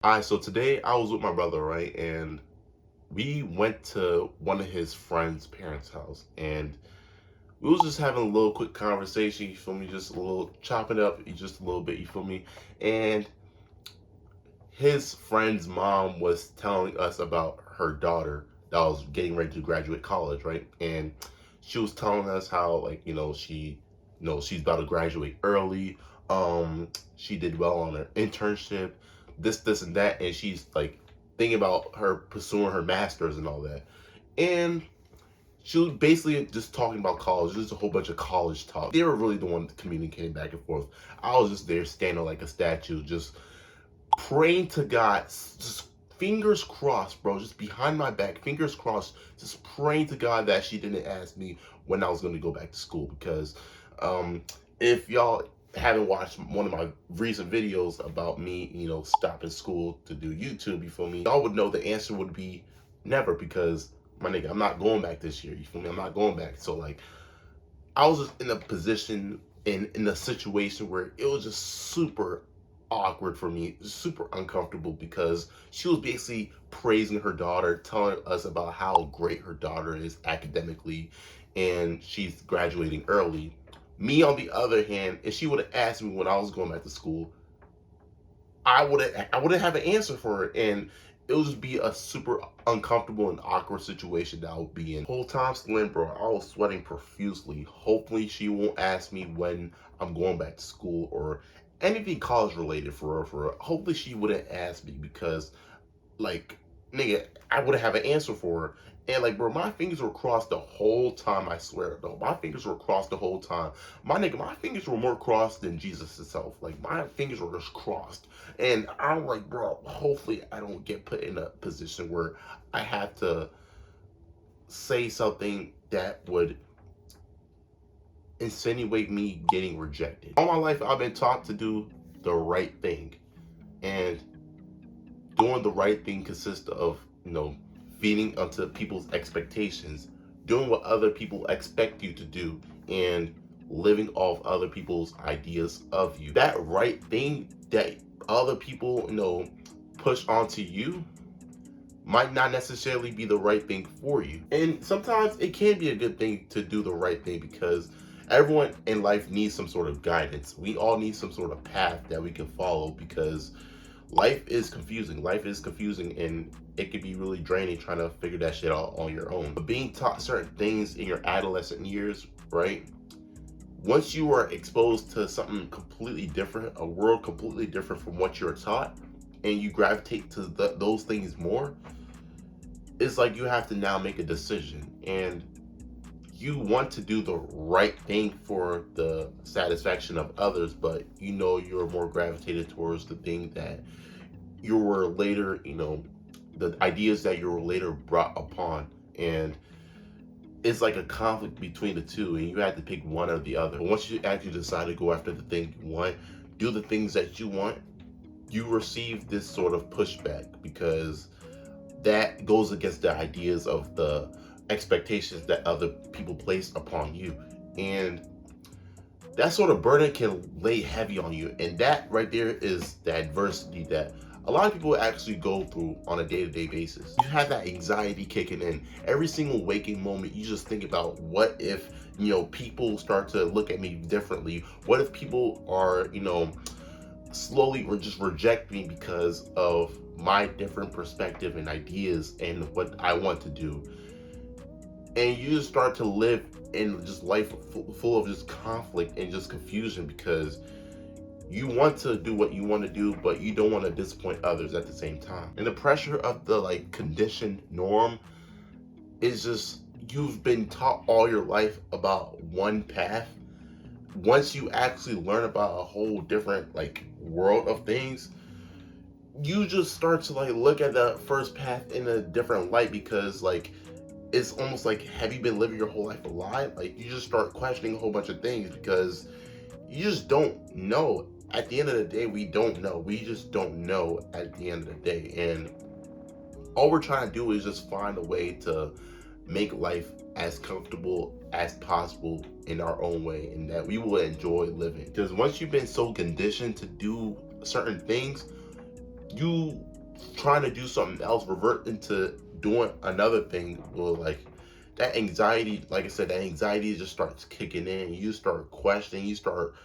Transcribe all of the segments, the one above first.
Alright, so today I was with my brother, right? And we went to one of his friends' parents' house, and we was just having a little quick conversation, you feel me? Just a little chopping up just a little bit, you feel me? And his friend's mom was telling us about her daughter that was getting ready to graduate college, right? And she was telling us how, like, she's about to graduate early. She did well on her internship, this and that, and she's like thinking about her pursuing her masters and all that. And she was basically just talking about college, just a whole bunch of college talk. They were really the one communicating back and forth. I was just there standing like a statue, just praying to God, just fingers crossed, bro, just behind my back, fingers crossed, just praying to God that she didn't ask me when I was going to go back to school. Because if y'all haven't watched one of my recent videos about me, stopping school to do YouTube, you feel me, y'all would know the answer would be never, because my nigga, I'm not going back this year, you feel me? I'm not going back. So like, I was just in a position, in a situation where it was just super awkward for me, super uncomfortable, because she was basically praising her daughter, telling us about how great her daughter is academically, and she's graduating early. Me, on the other hand, if she would have asked me when I was going back to school, I wouldn't have an answer for her, and it would just be a super uncomfortable and awkward situation that I would be in. Whole time, Slim, bro, I was sweating profusely. Hopefully she won't ask me when I'm going back to school or anything college related, for her, for her. Hopefully she wouldn't ask me, because like, nigga, I wouldn't have an answer for her. And like, bro, my fingers were crossed the whole time, I swear, though. My fingers were crossed the whole time. My nigga, my fingers were more crossed than Jesus himself. Like, my fingers were just crossed. And I'm like, bro, hopefully I don't get put in a position where I have to say something that would insinuate me getting rejected. All my life, I've been taught to do the right thing. And doing the right thing consists of, feeding onto people's expectations, doing what other people expect you to do, and living off other people's ideas of you. That right thing that other people, push onto you might not necessarily be the right thing for you. And sometimes it can be a good thing to do the right thing, because everyone in life needs some sort of guidance. We all need some sort of path that we can follow, because life is confusing. Life is confusing, and it can be really draining trying to figure that shit out on your own. But being taught certain things in your adolescent years, right? Once you are exposed to something completely different, a world completely different from what you're taught, and you gravitate to those things more, it's like you have to now make a decision. And you want to do the right thing for the satisfaction of others, but you're more gravitated towards the thing that you were later, the ideas that you were later brought upon. And it's like a conflict between the two, and you have to pick one or the other. Once you actually decide to go after the thing you want, do the things that you want, you receive this sort of pushback, because that goes against the ideas of the expectations that other people place upon you. And that sort of burden can lay heavy on you. And that right there is the adversity that a lot of people actually go through on a day-to-day basis. You have that anxiety kicking in. Every single waking moment, you just think about, what if, people start to look at me differently? What if people are, slowly or just reject me because of my different perspective and ideas and what I want to do? And you just start to live in just life full of just conflict and just confusion, because you want to do what you want to do, but you don't want to disappoint others at the same time. And the pressure of the like conditioned norm is just, you've been taught all your life about one path. Once you actually learn about a whole different like world of things, you just start to like look at the first path in a different light, because like, it's almost like, have you been living your whole life a lie? Like, you just start questioning a whole bunch of things, because you just don't know. At the end of the day, we don't know. We just don't know at the end of the day. And all we're trying to do is just find a way to make life as comfortable as possible in our own way, and that we will enjoy living. Because once you've been so conditioned to do certain things, you trying to do something else, revert into doing another thing, will like that anxiety, like I said, that anxiety just starts kicking in. You start questioning, you start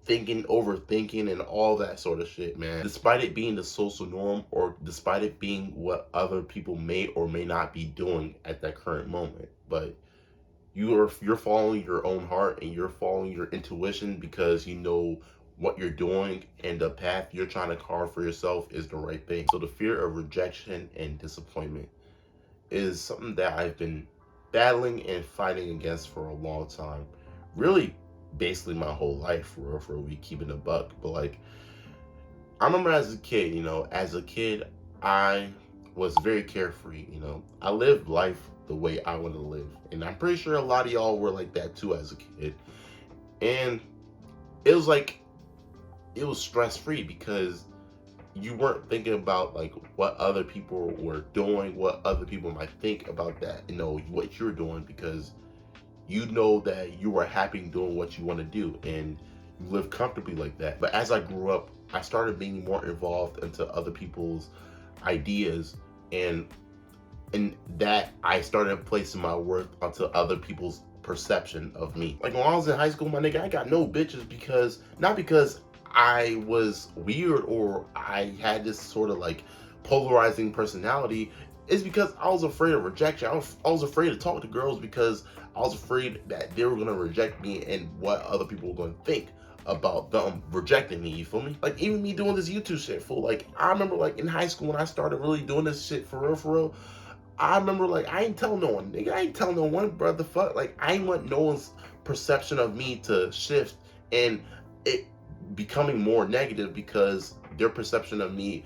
thinking, overthinking, and all that sort of shit, man. Despite it being the social norm, or despite it being what other people may or may not be doing at that current moment, but you're following your own heart and you're following your intuition because you know what you're doing and the path you're trying to carve for yourself is the right thing. So the fear of rejection and disappointment is something that I've been battling and fighting against for a long time. Really, basically my whole life, for we keeping a buck. But like, I remember as a kid, I was very carefree. I lived life the way I want to live, and I'm pretty sure a lot of y'all were like that too as a kid. And it was like, it was stress free because you weren't thinking about like what other people were doing, what other people might think about that, what you're doing, because you know that you are happy doing what you want to do and you live comfortably like that. But as I grew up, I started being more involved into other people's ideas, and that I started placing my worth onto other people's perception of me. Like when I was in high school, my nigga, I got no bitches because, not because I was weird or I had this sort of like polarizing personality. It's because I was afraid of rejection. I was afraid to talk to girls because I was afraid that they were gonna reject me and what other people were gonna think about them rejecting me. You feel me? Like even me doing this YouTube shit, fool. Like I remember like in high school when I started really doing this shit for real. I remember like I ain't tell no one, nigga. I ain't tell no one, brother. Fuck, like I ain't want no one's perception of me to shift and it becoming more negative because their perception of me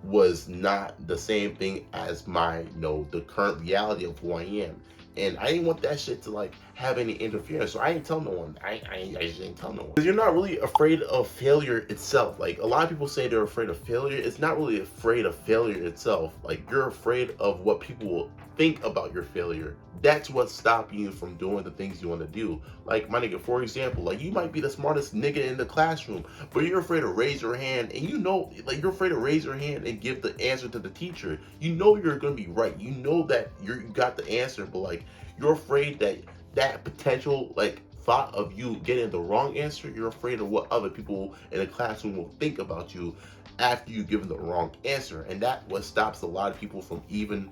was not the same thing as my, the current reality of who I am. And I didn't want that shit to like have any interference. So I ain't tell no one. I just ain't tell no one. Because you're not really afraid of failure itself. Like a lot of people say they're afraid of failure. It's not really afraid of failure itself. Like you're afraid of what people will think about your failure. That's what's stopping you from doing the things you want to do. Like my nigga, for example, like you might be the smartest nigga in the classroom, but you're afraid to raise your hand, and like you're afraid to raise your hand and give the answer to the teacher. You know you're gonna be right. You know that you got the answer, but like you're afraid that potential like thought of you getting the wrong answer, you're afraid of what other people in the classroom will think about you after you given the wrong answer. And that what stops a lot of people from even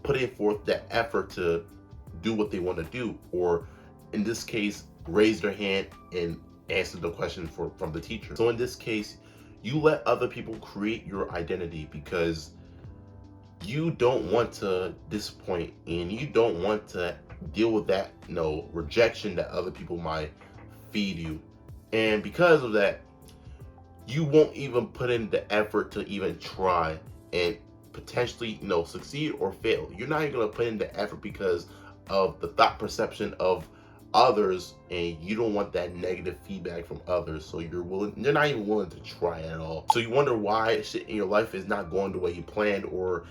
putting forth that effort to do what they want to do, or in this case raise their hand and answer the question from the teacher. So in this case, you let other people create your identity because you don't want to disappoint and you don't want to deal with that rejection that other people might feed you. And because of that, you won't even put in the effort to even try and potentially succeed or fail. You're not even going to put in the effort because of the thought perception of others, and you don't want that negative feedback from others. So you're not even willing to try at all. So you wonder why shit in your life is not going the way you planned, or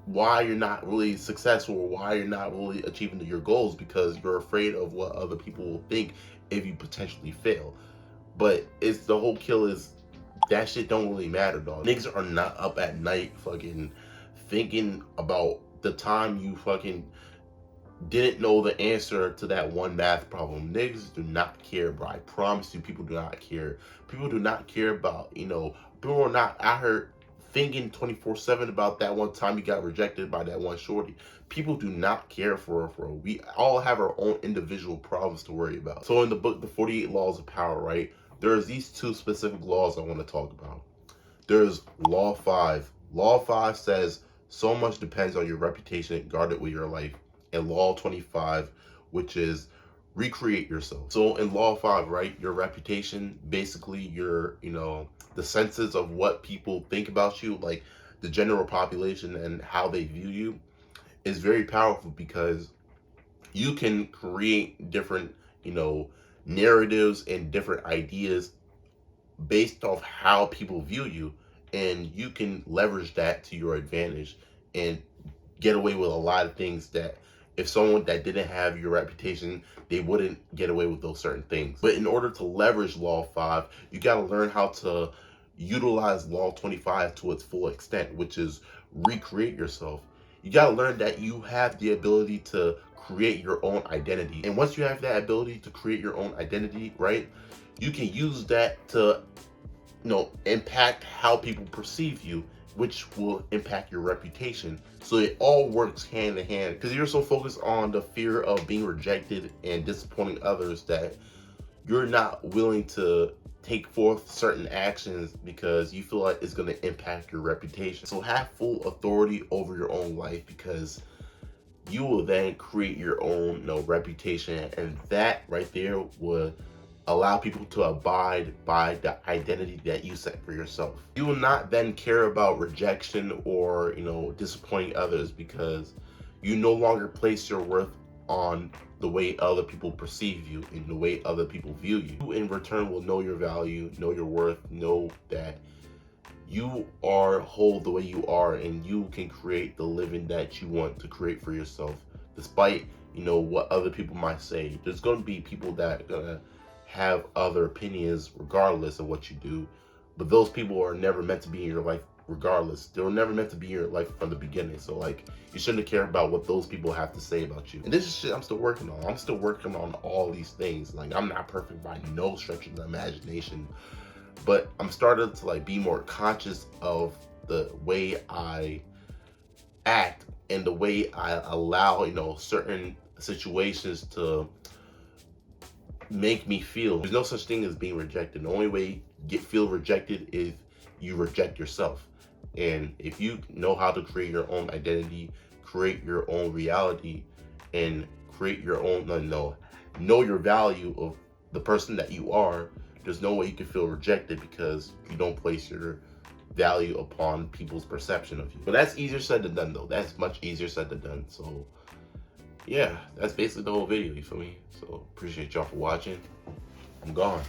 why you're not really successful, or why you're not really achieving your goals, because you're afraid of what other people will think if you potentially fail. But it's the whole kill is that shit don't really matter, dog. Niggas are not up at night fucking thinking about the time you fucking didn't know the answer to that one math problem. Niggas do not care, bro. I promise you, people do not care. People do not care about, people are not out here thinking 24/7 about that one time you got rejected by that one shorty. People do not care for we all have our own individual problems to worry about. So in the book, The 48 Laws of Power, right? There's these two specific laws I want to talk about. There's Law 5. Law 5 says, so much depends on your reputation, guard it with your life. And Law 25, which is recreate yourself. So in Law 5, right, your reputation, basically your, the senses of what people think about you, like the general population and how they view you, is very powerful because you can create different, narratives and different ideas based off how people view you, and you can leverage that to your advantage and get away with a lot of things that if someone that didn't have your reputation, they wouldn't get away with those certain things. But in order to leverage Law 5, you got to learn how to utilize Law 25 to its full extent, which is recreate yourself. You got to learn that you have the ability to create your own identity. And once you have that ability to create your own identity, right, you can use that to, impact how people perceive you, which will impact your reputation. So it all works hand in hand, because you're so focused on the fear of being rejected and disappointing others that you're not willing to take forth certain actions because you feel like it's going to impact your reputation. So have full authority over your own life, because you will then create your own reputation, and that right there would allow people to abide by the identity that you set for yourself. You will not then care about rejection or disappointing others, because you no longer place your worth on the way other people perceive you and the way other people view you. You in return will know your value, know your worth, know that you are whole the way you are, and you can create the living that you want to create for yourself, despite what other people might say. There's going to be people that are gonna have other opinions regardless of what you do, but those people are never meant to be in your life regardless. They were never meant to be in your life from the beginning. So you shouldn't care about what those people have to say about you. And this is shit I'm still working on. I'm still working on all these things. I'm not perfect by no stretch of the imagination, but I'm starting to be more conscious of the way I act and the way I allow certain situations to make me feel. There's no such thing as being rejected. The only way you feel rejected is you reject yourself. And if you know how to create your own identity, create your own reality, and create your own know your value of the person that you are, there's no way you can feel rejected, because you don't place your value upon people's perception of you. But that's easier said than done, though. That's much easier said than done. So yeah, that's basically the whole video, you feel me? So appreciate y'all for watching. I'm gone.